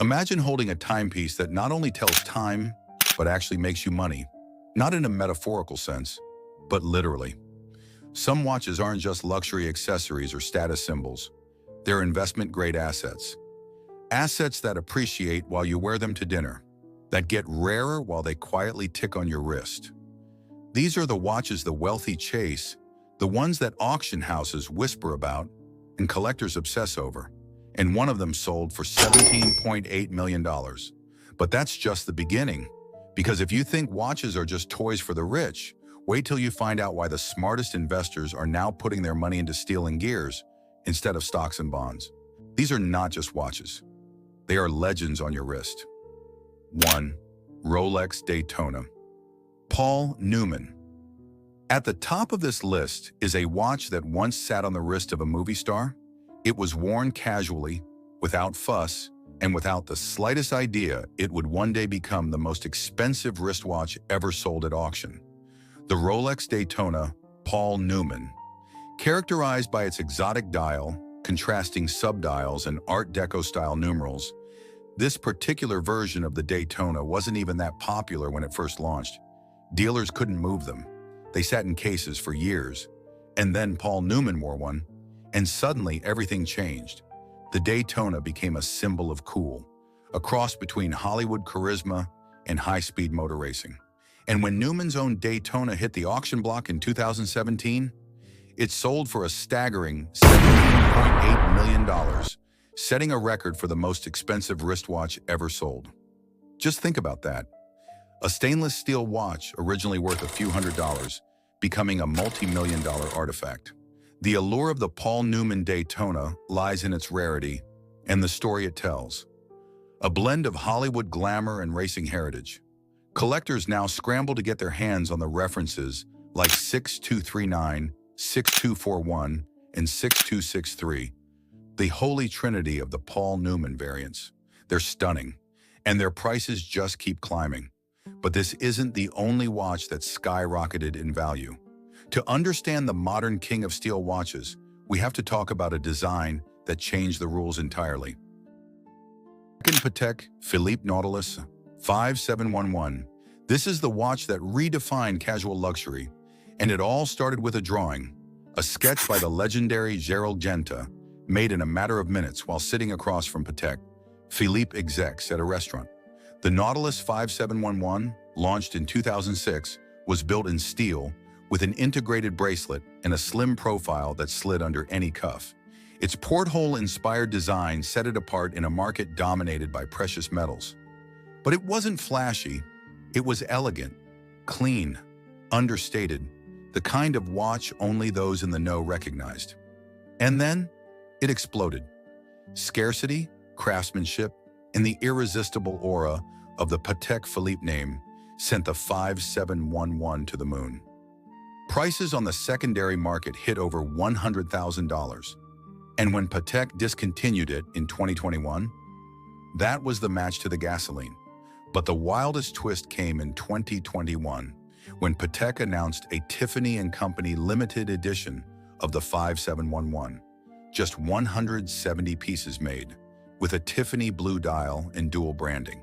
Imagine holding a timepiece that not only tells time, but actually makes you money. Not in a metaphorical sense, but literally. Some watches aren't just luxury accessories or status symbols. They're investment-grade assets. Assets that appreciate while you wear them to dinner, that get rarer while they quietly tick on your wrist. These are the watches the wealthy chase, the ones that auction houses whisper about and collectors obsess over. And one of them sold for $17.8 million. But that's just the beginning. Because if you think watches are just toys for the rich, wait till you find out why the smartest investors are now putting their money into steel and gears instead of stocks and bonds. These are not just watches. They are legends on your wrist. 1. Rolex Daytona. Paul Newman. At the top of this list is a watch that once sat on the wrist of a movie star. It was worn casually, without fuss, and without the slightest idea it would one day become the most expensive wristwatch ever sold at auction. The Rolex Daytona Paul Newman. Characterized by its exotic dial, contrasting subdials, and Art Deco-style numerals, this particular version of the Daytona wasn't even that popular when it first launched. Dealers couldn't move them. They sat in cases for years. And then Paul Newman wore one, and suddenly everything changed. The Daytona became a symbol of cool, a cross between Hollywood charisma and high-speed motor racing. And when Newman's own Daytona hit the auction block in 2017, it sold for a staggering $17.8 million, setting a record for the most expensive wristwatch ever sold. Just think about that. A stainless steel watch originally worth a few $100s, becoming a multi-million-dollar artifact. The allure of the Paul Newman Daytona lies in its rarity and the story it tells. A blend of Hollywood glamour and racing heritage. Collectors now scramble to get their hands on the references like 6239, 6241, and 6263, the holy trinity of the Paul Newman variants. They're stunning, and their prices just keep climbing. But this isn't the only watch that skyrocketed in value. To understand the modern king of steel watches, we have to talk about a design that changed the rules entirely. Patek Philippe Nautilus 5711. This is the watch that redefined casual luxury, and it all started with a drawing, a sketch by the legendary 𝐦𝐮𝐬𝐢𝐜, made in a matter of minutes while sitting across from Patek Philippe execs at a restaurant. The Nautilus 5711, launched in 2006, was built in steel with an integrated bracelet and a slim profile that slid under any cuff. Its porthole-inspired design set it apart in a market dominated by precious metals. But it wasn't flashy. It was elegant, clean, understated, the kind of watch only those in the know recognized. And then, it exploded. Scarcity, craftsmanship, and the irresistible aura of the Patek Philippe name sent the 5711 to the moon. Prices on the secondary market hit over $100,000. And when Patek discontinued it in 2021, that was the match to the gasoline. But the wildest twist came in 2021, when Patek announced a Tiffany & Company limited edition of the 5711. Just 170 pieces made, with a Tiffany blue dial and dual branding.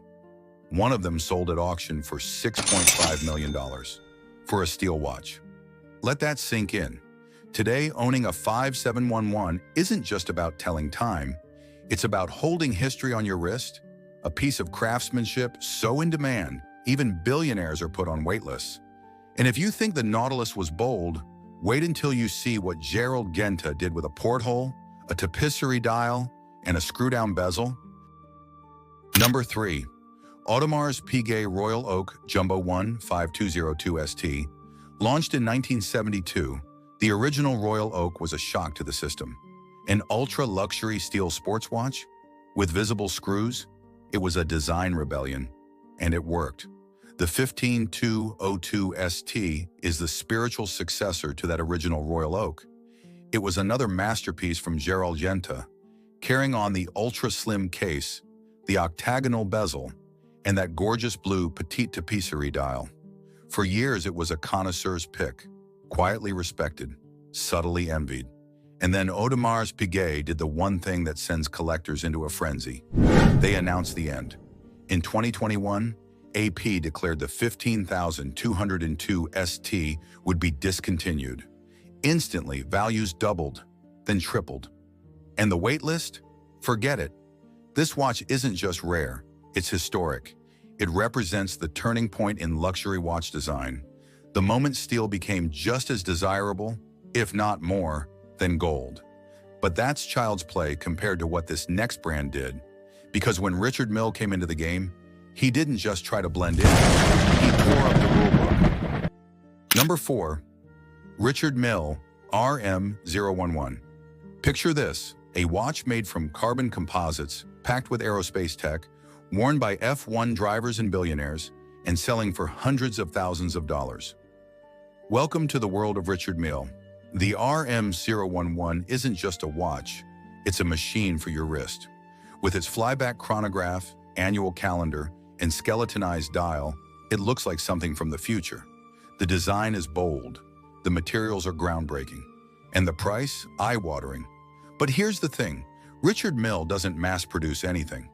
One of them sold at auction for $6.5 million for a steel watch. Let that sink in. Today, owning a 5711 isn't just about telling time. It's about holding history on your wrist, a piece of craftsmanship so in demand, even billionaires are put on wait lists. And if you think the Nautilus was bold, wait until you see what 𝐦𝐮𝐬𝐢𝐜 did with a porthole, a tapisserie dial, and a screw-down bezel. Number 3. Audemars Piguet Royal Oak Jumbo 1 5202 ST. Launched in 1972, the original Royal Oak was a shock to the system. An ultra-luxury steel sports watch with visible screws. It was a design rebellion, and it worked. The 15202 ST is the spiritual successor to that original Royal Oak. It was another masterpiece from 𝐦𝐮𝐬𝐢𝐜, carrying on the ultra-slim case, the octagonal bezel, and that gorgeous blue petite tapisserie dial. For years, it was a connoisseur's pick, quietly respected, subtly envied. And then Audemars Piguet did the one thing that sends collectors into a frenzy. They announced the end. In 2021, AP declared the 15,202 ST would be discontinued. Instantly, values doubled, then tripled. And the wait list? Forget it. This watch isn't just rare, it's historic. It represents the turning point in luxury watch design. The moment steel became just as desirable, if not more, than gold. But that's child's play compared to what this next brand did. Because when Richard Mille came into the game, he didn't just try to blend in, he tore up the rulebook. Number 4. Richard Mille RM011. Picture this, a watch made from carbon composites, packed with aerospace tech, worn by F1 drivers and billionaires, and selling for hundreds of thousands of dollars. Welcome to the world of Richard Mille. The RM011 isn't just a watch, it's a machine for your wrist. With its flyback chronograph, annual calendar, and skeletonized dial, it looks like something from the future. The design is bold, the materials are groundbreaking, and the price, eye-watering. But here's the thing, Richard Mille doesn't mass-produce anything.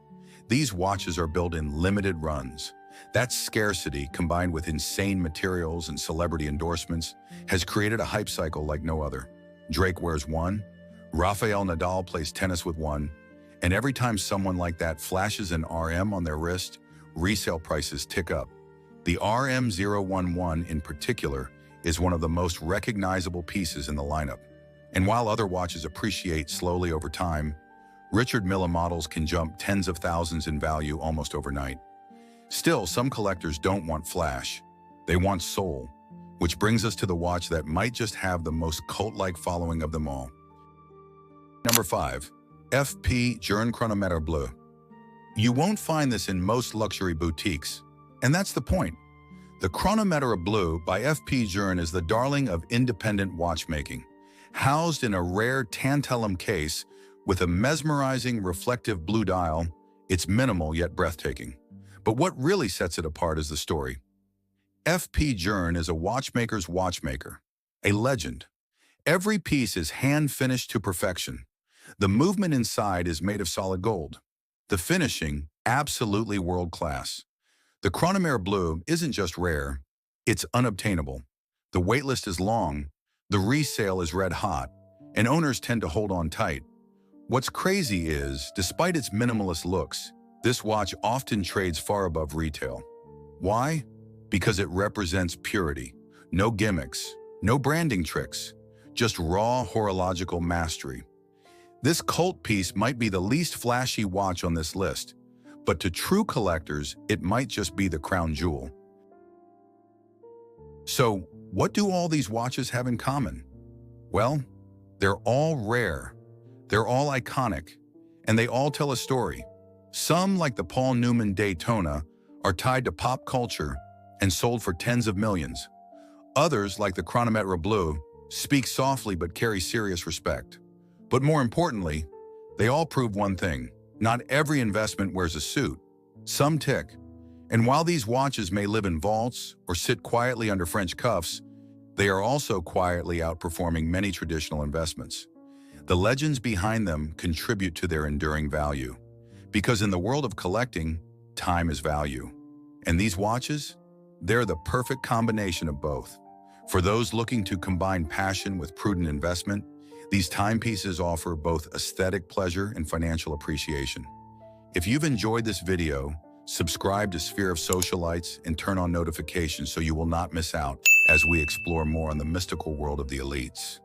These watches are built in limited runs. That scarcity, combined with insane materials and celebrity endorsements, has created a hype cycle like no other. Drake wears one, Rafael Nadal plays tennis with one, and every time someone like that flashes an RM on their wrist, resale prices tick up. The RM011 in particular is one of the most recognizable pieces in the lineup. And while other watches appreciate slowly over time, Richard Mille models can jump tens of thousands in value almost overnight. Still, some collectors don't want flash. They want soul, which brings us to the watch that might just have the most cult-like following of them all. Number 5. 𝐕𝐢𝐬𝐬𝐿 Chronomètre Bleu. You won't find this in most luxury boutiques, and that's the point. The Chronomètre Bleu by 𝐕𝐢𝐬𝐿 is the darling of independent watchmaking, housed in a rare tantalum case with a mesmerizing reflective blue dial. It's minimal yet breathtaking. But what really sets it apart is the story. 𝐕𝐢𝐬𝐿 is a watchmaker's watchmaker, a legend. Every piece is hand-finished to perfection. The movement inside is made of solid gold. The finishing, absolutely world-class. The Chronomètre Bleu isn't just rare, it's unobtainable. The waitlist is long, the resale is red-hot, and owners tend to hold on tight. What's crazy is, despite its minimalist looks, this watch often trades far above retail. Why? Because it represents purity. No gimmicks, no branding tricks, just raw horological mastery. This cult piece might be the least flashy watch on this list, but to true collectors, it might just be the crown jewel. So, what do all these watches have in common? Well, they're all rare, they're all iconic, and they all tell a story. Some, like the Paul Newman Daytona, are tied to pop culture and sold for tens of millions. Others, like the Chronomètre Bleu, speak softly but carry serious respect. But more importantly, they all prove one thing. Not every investment wears a suit. Some tick. And while these watches may live in vaults or sit quietly under French cuffs, they are also quietly outperforming many traditional investments. The legends behind them contribute to their enduring value. Because in the world of collecting, time is value. And these watches, they're the perfect combination of both. For those looking to combine passion with prudent investment, these timepieces offer both aesthetic pleasure and financial appreciation. If you've enjoyed this video, subscribe to Sphere of Socialites and turn on notifications so you will not miss out as we explore more on the mystical world of the elites.